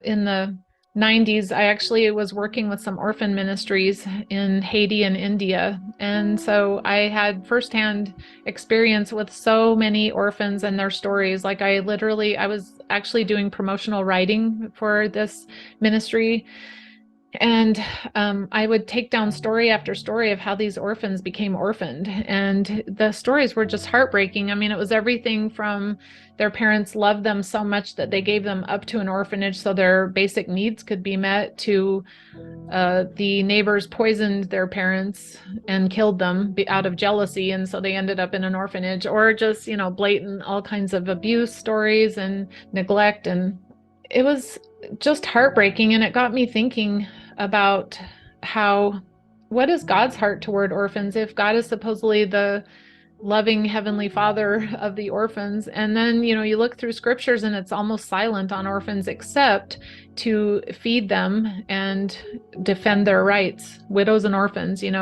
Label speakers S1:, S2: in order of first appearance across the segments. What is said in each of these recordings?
S1: in the 90s, I actually was working with some orphan ministries in Haiti and India. And so I had firsthand experience with so many orphans and their stories. Like I was actually doing promotional writing for this ministry. And I would take down story after story of how these orphans became orphaned. And the stories were just heartbreaking. I mean, it was everything from their parents loved them so much that they gave them up to an orphanage so their basic needs could be met, to the neighbors poisoned their parents and killed them out of jealousy. And so they ended up in an orphanage, or just, blatant all kinds of abuse stories and neglect. And it was just heartbreaking. And it got me thinking about how, what is God's heart toward orphans if God is supposedly the loving heavenly father of the orphans? And then, you look through scriptures and it's almost silent on orphans except to feed them and defend their rights, widows and orphans. And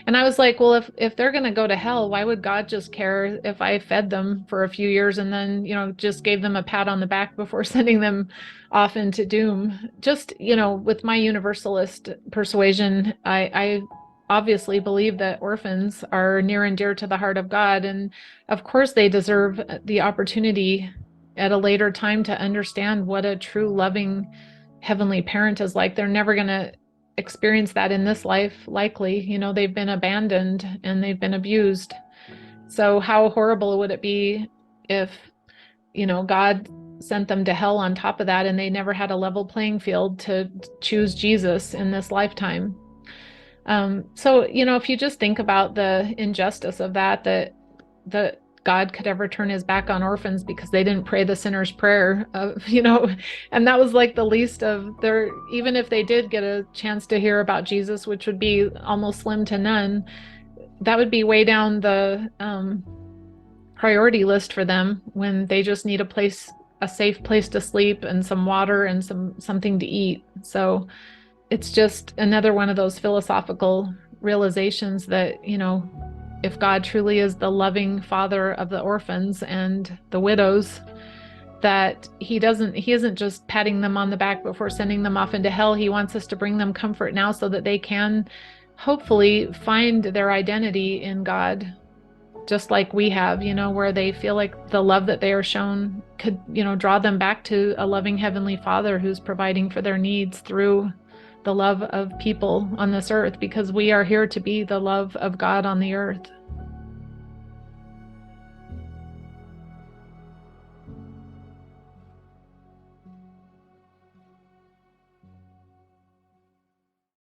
S1: I was like, well, if they're going to go to hell, why would God just care if I fed them for a few years and then, just gave them a pat on the back before sending them off into doom? Just, with my universalist persuasion, I obviously believe that orphans are near and dear to the heart of God. And of course, they deserve the opportunity at a later time to understand what a true loving heavenly parent is like. They're never going to experience that in this life, likely. They've been abandoned and they've been abused. So, how horrible would it be if, God sent them to hell on top of that and they never had a level playing field to choose Jesus in this lifetime? So, if you just think about the injustice of that God could ever turn his back on orphans because they didn't pray the sinner's prayer, and that was like the least of their, even if they did get a chance to hear about Jesus, which would be almost slim to none, that would be way down the priority list for them when they just need a safe place to sleep and some water and something to eat. So, it's just another one of those philosophical realizations that, if God truly is the loving father of the orphans and the widows, that he isn't just patting them on the back before sending them off into hell. He wants us to bring them comfort now so that they can hopefully find their identity in God, just like we have, where they feel like the love that they are shown could, draw them back to a loving heavenly father who's providing for their needs through the love of people on this earth, because we are here to be the love of God on the earth.